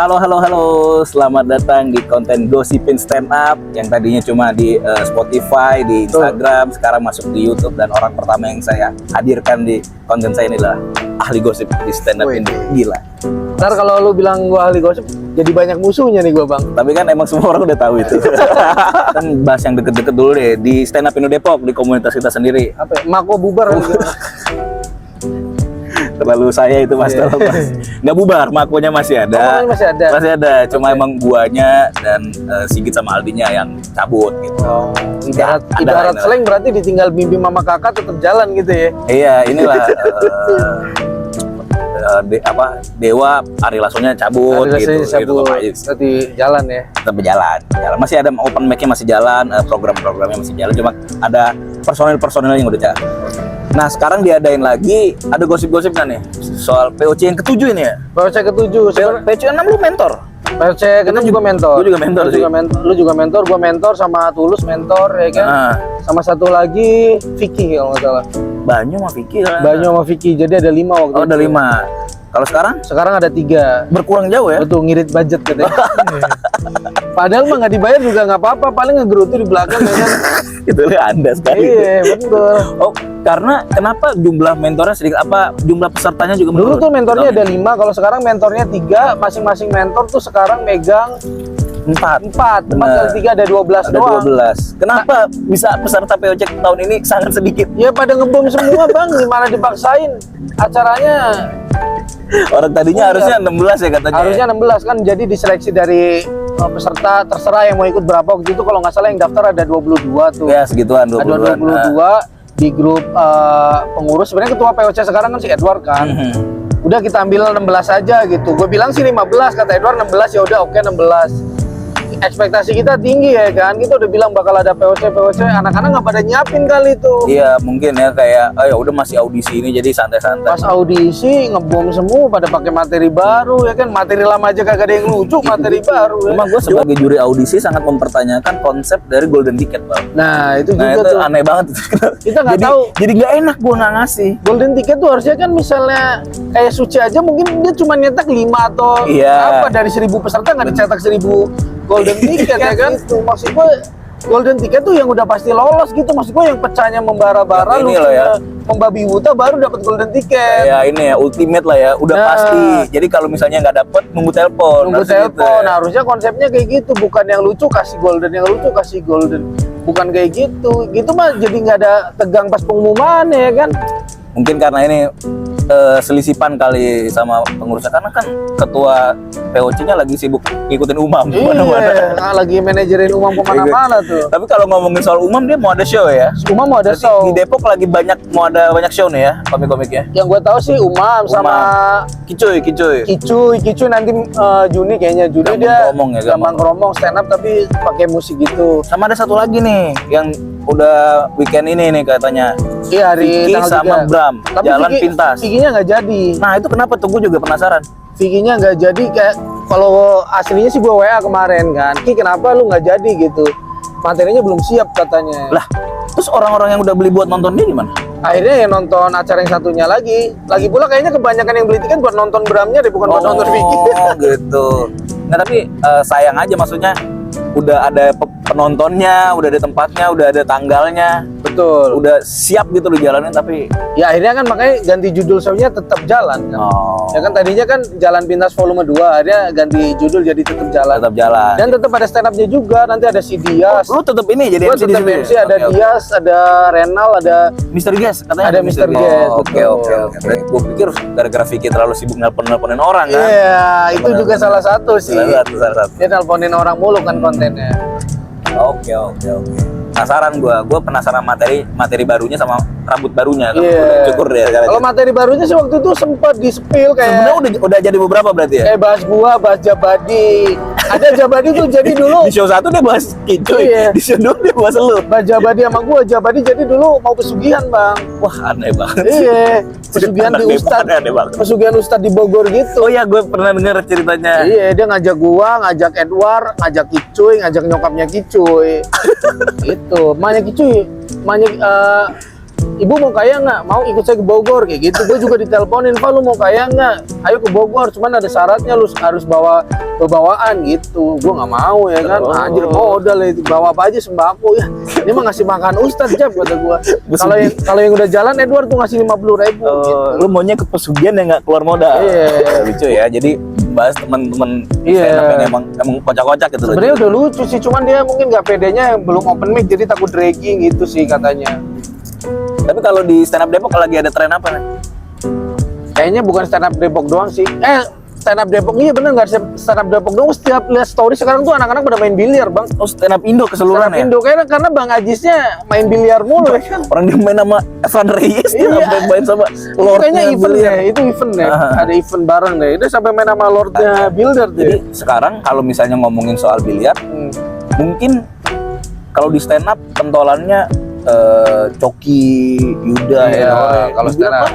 Halo, selamat datang di konten Gosipin Stand Up yang tadinya cuma di Spotify, di Instagram, sekarang masuk di YouTube, dan orang pertama yang saya hadirkan di konten saya ini adalah ahli gosip di stand up ini. Gila. Ntar kalau lu bilang gua ahli gosip, jadi banyak musuhnya nih gua, Bang. Tapi kan emang semua orang udah tahu itu. Kan bahas yang deket-deket dulu deh, di Stand Up Indo Depok, di komunitas kita sendiri. Apa ya? Mako bubar. Terlalu saya itu mas, nggak bubar, makonya masih ada. Masih ada. Cuma emang guanya dan Sigit sama Aldinya yang cabut gitu. Ibarat slang berarti ditinggal Bibi mama kakak tetap jalan gitu ya. Iya, inilah Dewa Ari Lasonya cabut gitu. Berarti jalan ya. Tetap berjalan. Masih ada open mic-nya masih jalan, program-programnya masih jalan, cuma ada personil yang udah jalan. Nah, sekarang diadain lagi, ada gosip-gosip kan nih soal POC yang ke-7 ini ya? POC ke-7. POC 6 lu mentor? POC ke-6 juga mentor. Gue juga mentor sih. Lu juga mentor, gua mentor, sama Tulus mentor ya kan? Sama satu lagi Vicky kalau nggak salah. Banyu sama Vicky kan? Banyu sama Vicky, jadi ada 5 waktu itu. Oh, ada 5. Kalau sekarang? Sekarang ada 3. Berkurang jauh ya? Betul, ngirit budget katanya. Padahal mah nggak dibayar juga nggak apa-apa, paling ngegerutu di belakang ya kan. Itu Anda sekali. Iya, betul. Oh, karena kenapa jumlah mentornya sedikit, apa jumlah pesertanya juga menurut? Dulu tuh mentornya ada 5, ya? kalau sekarang mentornya 3, masing-masing mentor tuh sekarang megang 4 kali 3 ada 12 doang. 12. Kenapa bisa peserta POC tahun ini sangat sedikit? Ya pada ngebom semua, Bang. Gimana dipaksain? Acaranya orang tadinya harusnya 16 ya katanya. Harusnya 16 kan, jadi diseleksi dari peserta, terserah yang mau ikut berapa. Waktu itu kalau nggak salah yang daftar ada 22 tuh. Ya segituan, 22. Ada 22 di grup pengurus. Sebenarnya ketua POC sekarang kan si Edward kan. Udah kita ambil 16 aja gitu. Gue bilang sih 15, kata Edward 16, ya udah oke 16. Ekspektasi kita tinggi ya kan, kita udah bilang bakal ada POC, anak-anak nggak pada nyiapin kali itu. Iya mungkin ya, kayak ya udah masih audisi ini jadi santai-santai. Pas audisi ngebom semua, pada pakai materi baru ya kan, materi lama aja kagak ada yang lucu, materi baru. Cuma gue sebagai juri audisi sangat mempertanyakan konsep dari golden ticket, Bang. Nah itu juga itu tuh aneh banget. Kita nggak tahu. Jadi nggak enak gue nggak ngasih. Golden ticket tuh harusnya kan misalnya kayak Suci aja, mungkin dia cuma nyetak 5 atau apa dari 1000 peserta nggak dicetak 1000 golden ticket ya kan. Itu maksud gue, golden ticket tuh yang udah pasti lolos gitu. Maksud gue yang pecahnya membara-bara, lu ya membabi buta baru dapat golden ticket. Ya ini ya ultimate lah ya, udah pasti. Jadi kalau misalnya nggak dapet, nunggu telepon. Gitu ya. Nah, harusnya konsepnya kayak gitu, bukan yang lucu kasih golden, yang lucu kasih golden. Bukan kayak gitu. Gitu mah jadi nggak ada tegang pas pengumuman ya kan. Mungkin karena ini selisipan kali sama pengurusnya, karena kan ketua POC-nya lagi sibuk ngikutin Umam kemana-mana. Lagi manajerin Umam kemana-mana tuh. Tapi kalau ngomongin soal Umam, dia mau ada show ya? Umam mau ada show. Di Depok lagi mau ada banyak show nih ya, komik-komiknya. Yang gue tahu sih Umam sama Kicuy nanti Juni kayaknya. Juni dia gampang keromong stand up tapi pakai musik gitu. Sama ada satu lagi nih yang udah weekend ini nih katanya. Iya, hari Vicky tanggal sama 3. Bram, tapi jalan pintas. Vicky-nya nggak jadi. Nah itu kenapa tuh, gue juga penasaran. Vicky-nya nggak jadi, kayak kalau aslinya sih gue WA kemarin kan, Ki kenapa lu nggak jadi gitu, materinya belum siap katanya. Lah terus orang-orang yang udah beli buat nonton dia gimana? Akhirnya ya nonton acara yang satunya lagi pula kayaknya kebanyakan yang beli tiket buat nonton Bramnya deh, bukan buat nonton Vicky. Oh gitu. Nah tapi sayang aja, maksudnya udah ada penontonnya, udah ada tempatnya, udah ada tanggalnya. Betul. Udah siap gitu lo jalanin, tapi ya akhirnya kan makanya ganti judul show-nya tetap jalan kan. Ya kan tadinya kan Jalan Pintas volume 2, akhirnya ganti judul jadi tetap jalan. Tetap jalan. Dan tetap ada stand up-nya juga, nanti ada si Dias. Lu tetap ini jadi MC di sini. Ada Dias, ada Renal, ada Mr. Guest katanya. Ada Mr. Guest. Oke. Gue pikir gara-gara Vicky terlalu sibuk nelponin orang kan. Iya, itu juga salah satu sih. Salah satu. Dia nelponin orang mulu kan kontennya. Oke. Penasaran gue penasaran materi barunya sama rambut barunya. Cukur deh. Kalau materi barunya sih waktu itu sempat di-spill kayak. Sebenarnya udah jadi beberapa berarti ya? Kayak bahas Jabadi. Ada Jabadi tuh jadi dulu. Di show 1 dia bahas Kicuy. Di show 2 dia bahas lu. Bahas Jabadi sama gua. Jabadi jadi dulu mau pesugihan, Bang. Wah, aneh banget. Iya. Pesugihan di Ustad. Pesugihan Ustad di Bogor gitu. Oh iya, gue pernah dengar ceritanya. Iya, dia ngajak gua, ngajak Edward, ngajak Kicuy, ngajak nyokapnya Kicuy. Itu, emaknya Kicuy, ibu mau kaya nggak? Mau ikut saya ke Bogor kayak gitu. Gue juga diteleponin, Pak lu mau kaya nggak? Ayo ke Bogor, cuman ada syaratnya lu harus bawa bawaan gitu. Gue nggak mau ya kan. Anjir modal itu, bawa apa aja sembako ya. Ini mah ngasih makan Ustadz Jab kata gue. Kalau yang udah jalan Edward tuh ngasih 50.000 gitu. Lu maunya ke pesugihan yang nggak keluar modal. Lucu ya. Jadi bahas teman-teman yang emang kocak-kocak gitu. Sebenarnya udah lucu sih, cuman dia mungkin nggak pedenya belum open mic jadi takut dragging gitu sih katanya. Tapi kalau di stand up Depok lagi ada tren apa nih? Kayaknya bukan stand up Depok doang sih. Stand up Depok iya bener nggak stand up Depok doang. Setiap lihat story sekarang tuh anak-anak pada main biliar bang. Oh stand up Indo keseluruhan ya? Indo kayaknya karena Bang Ajisnya main biliar mulu ya kan. Orang dia main sama Evan Reyes, dia sampai main sama Lordnya event ya, itu event ya. Ada event bareng deh. Dia sampai main sama Lordnya Builder tuh. Jadi sekarang kalau misalnya ngomongin soal biliar, mungkin kalau di stand up pentolannya Coki, Yuda ya. Kalau stand up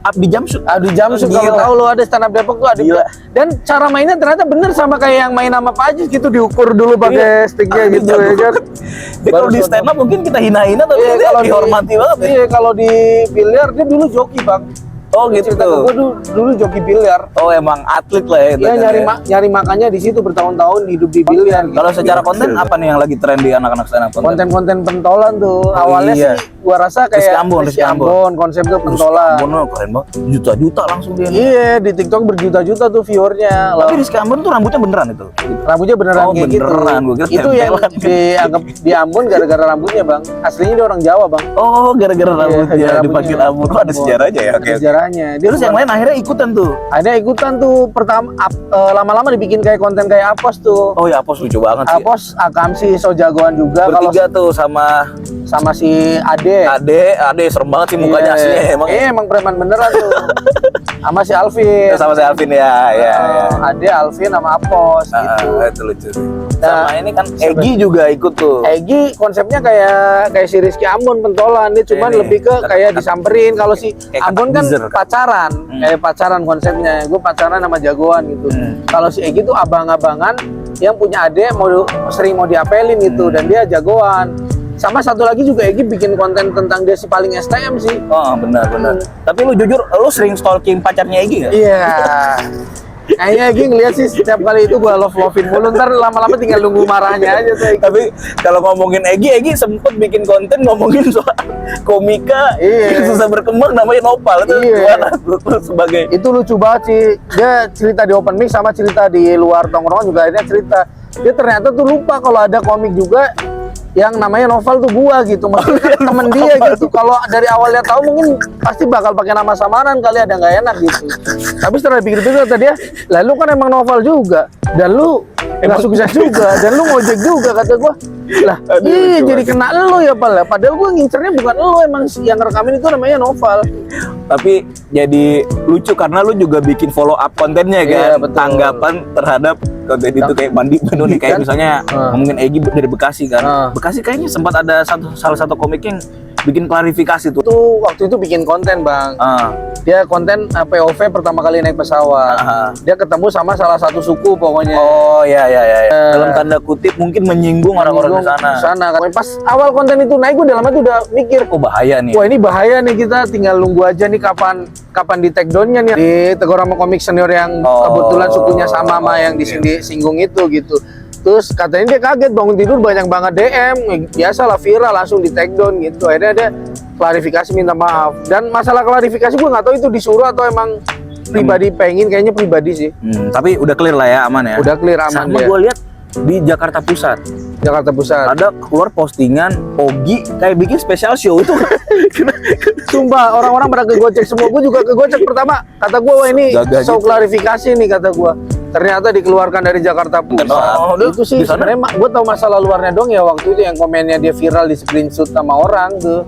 Abdi Jamsud. Abdi Jamsud kalau tahu lo ada stand up Depok tuh ada. Dan cara mainnya ternyata bener sama kayak yang main sama Pak Ajis gitu, diukur dulu pakai sticknya gitu ya kan. Kalau di stand up mungkin kita hina-hina tapi dia dihormati banget ya. Iya, kalau di biliar dia dulu joki bang. Oh gitu. Gue dulu joki biliar. Oh emang atlet lah ya. Iya nyari makannya di situ bertahun-tahun hidup di biliar. Kalau secara konten apa nih yang lagi tren di anak-anak stand up? Konten pentolan tuh. Awalnya sih gua rasa kayak Rizky Ambon konsep tuh pentolan. Rizky Ambon keren banget. Juta-juta langsung dia. Iya, di TikTok berjuta-juta tuh viewernya. Tapi Rizky Ambon tuh rambutnya beneran itu. Rambutnya beneran kayak gitu. Gua kira itu yang dianggap di Ambon gara-gara rambutnya, Bang. Aslinya dia orang Jawa, Bang. Oh, gara-gara rambutnya dipanggil Ambon. Oh, ada sejarahnya ya. Oke. Sejarahnya. Terus yang lain akhirnya ikutan tuh. Akhirnya ikutan tuh pertama lama-lama dibikin kayak konten kayak Apos tuh. Oh ya Apos lucu banget sih. Apos Akamsi so jagoan juga. Bertiga tuh sama si Ade. Ade serem banget sih mukanya aslinya emang. Emang preman beneran tuh. Sama si Alvin. Sama si Alvin ya. Ade, Alvin sama Apos gitu. Itu lucu sih. Sama ini kan Egi juga ikut tuh. Egi konsepnya kayak si Rizky Ambon pentolan, dia cuman lebih ke kayak disamperin. Kalau si Ambon kan pacaran, kayak pacaran konsepnya. Gue pacaran sama jagoan gitu. Kalau si Egi tuh abang-abangan yang punya adik sering mau diapelin gitu, dan dia jagoan. Sama satu lagi juga Egi bikin konten tentang dia si paling STM sih. Oh benar. Tapi lu jujur, lu sering stalking pacarnya Egi nggak? Iya. Kayaknya Egi ngeliat sih setiap kali itu gua love-lovein mulu, ntar lama-lama tinggal nunggu marahnya aja tuh. Tapi kalau ngomongin Egi sempet bikin konten ngomongin soal komika yang susah berkembang namanya Nopal itu gimana sebagai itu lucu banget sih. Dia cerita di open mic sama cerita di luar tongkrongan juga, akhirnya cerita dia ternyata tuh lupa kalau ada komik juga yang namanya Noval tuh gua gitu, maksudnya temen dia gitu. Kalau dari awalnya tahu mungkin pasti bakal pakai nama samaran kali, ada nggak enak gitu. Tapi setelah dipikir-pikir kata dia, lalu kan emang Noval juga, dan lu nggak sukses juga, dan lu ngojek juga kata gua. Lah, iya jadi kena lu ya Pal. Padahal gua ngincernya bukan lu, emang yang rekamin itu namanya Noval. Tapi jadi lucu karena lu juga bikin follow up kontennya kan, tanggapan terhadap konten itu kayak mandi penuh nih, kayak misalnya ngomongin Egi dari Bekasi kan. Bekasi kayaknya sempat ada salah satu komik yang bikin klarifikasi tuh. Waktu itu bikin konten bang. Dia konten POV pertama kali naik pesawat. Dia ketemu sama salah satu suku pokoknya. Oh iya. Dalam tanda kutip mungkin menyinggung orang-orang di sana. Pas awal konten itu naik, gue dalam hati udah mikir, oh bahaya nih. Wah ini bahaya nih, kita tinggal nunggu aja nih kapan di take down-nya nih. Ditegur sama komik senior yang kebetulan sukunya sama yang di sini singgung itu gitu. Terus katanya dia kaget, bangun tidur banyak banget DM, biasalah viral, langsung di take down gitu. Akhirnya ada klarifikasi, minta maaf. Dan masalah klarifikasi gue nggak tahu itu disuruh atau emang pribadi pengen, kayaknya pribadi sih. Tapi udah clear lah ya, aman ya. Udah clear, aman. Sama gue lihat di Jakarta Pusat ada keluar postingan Ogi kayak bikin special show itu. Sumpah orang-orang pada kegocek semua. Gue juga kegocek pertama. Kata gue, wah ini show klarifikasi nih kata gue. Ternyata dikeluarkan dari Jakarta Pusat. Itu sih sebenarnya gue tahu masalah luarnya dong ya, waktu itu yang komennya dia viral di screenshot sama orang tuh.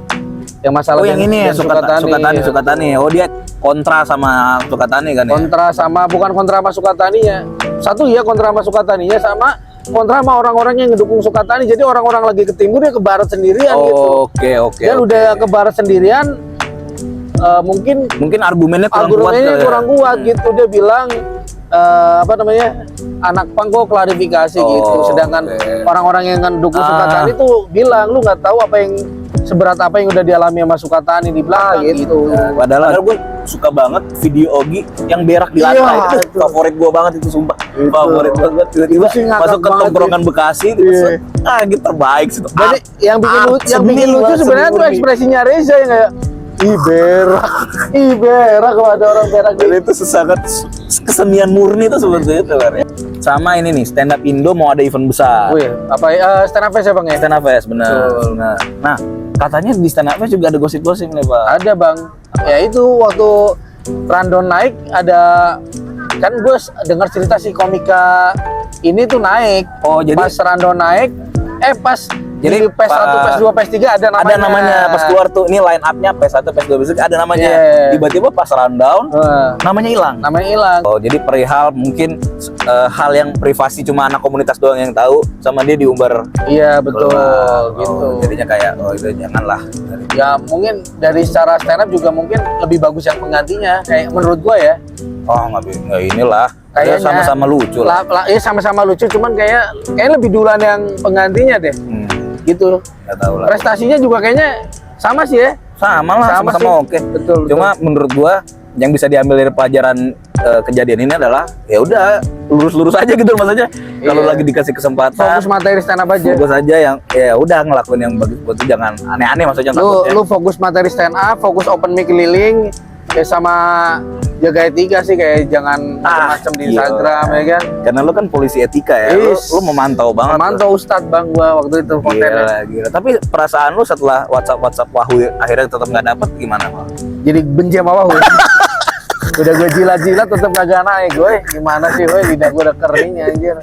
Yang masalah yang ini ya, Sukatani. Oh dia kontra sama Sukatani kan ya? Bukan kontra sama Sukataninya. Satu ya kontra sama Sukataninya, sama kontra sama orang-orang yang ngedukung Sukatani. Jadi orang-orang lagi ke timur, dia ke barat sendirian gitu. Oke. Dan udah ke barat sendirian, mungkin argumennya kurang kuat gitu. Dia bilang anak pang kok klarifikasi gitu. Sedangkan orang-orang yang ngedukung Sukatani tuh bilang, lu nggak tahu apa yang seberat apa yang udah dialami sama Sukatani di belakang gitu. Padahal gue suka banget video Ogi yang berak di lantai. Iya, Itu favorit gue banget itu, sumpah. Favorit banget. Tiba-tiba Itu sih ngakak masuk ke banget tongkrongan Bekasi, Iya. gitu terbaik sih. Jadi yang bikin lucu sebenarnya tuh ekspresinya Reza yang kayak ih berak kalau ada orang berak Dan gitu. itu sangat kesenian murni tuh seperti itu kan. Sama ini nih, stand up Indo mau ada event besar. Oh iya, apa stand up fest ya Bang ya? Stand up fest, benar. Betul. Nah, katanya di stand up fest juga ada gosip-gosip nih, Pak. Ada Bang. Ya itu waktu rundown naik ada, kan gue dengar cerita si komika ini tuh naik. Oh, jadi pas rundown naik, pas jadi di PES 1, PES 2, PES 3 ada namanya. ada namanya pas keluar tuh, ini line up-nya PES 1, PES 2, PES 3 ada namanya. Yeah. Tiba-tiba pas rundown namanya hilang. Namanya hilang. Oh, jadi perihal mungkin hal yang privasi cuma anak komunitas doang yang tahu, sama dia diumbar. Iya betul Oh, gitu. Jadinya kayak itu janganlah. Ya mungkin dari secara stand up juga mungkin lebih bagus yang penggantinya. Kayak menurut gua ya. Oh, nggak inilah. Kayak Kayaknya sama-sama lucu lah. Ya sama-sama lucu, cuman kayak lebih duluan yang penggantinya deh. Gitu. Nggak tahu lah. Prestasinya juga kayaknya sama sih ya. Sama lah, Sama sama-sama sih. oke. Betul. Cuma menurut gua yang bisa diambil dari pelajaran kejadian ini adalah ya udah lurus-lurus aja gitu maksudnya. Kalau Iya. lagi dikasih kesempatan, fokus materi stand up aja. fokus aja yang ya udah ngelakuin yang bagus buat itu, jangan aneh-aneh maksudnya takutnya. Lu fokus materi stand up, fokus open mic keliling, ya sama jaga etika sih, kayak jangan macam-macam di iya. Instagram ya kan. Karena lu kan polisi etika ya, lu memantau banget. Memantau Ustadz Bang gua waktu itu kontennya. Gila. Tapi perasaan lu setelah WhatsApp Wahyu akhirnya tetap nggak dapet gimana, Pak? Jadi benci sama Wahyu. Udah gue jilat-jilat tetap kagak naik gue. Gimana sih gue, lidah gue udah kering anjir.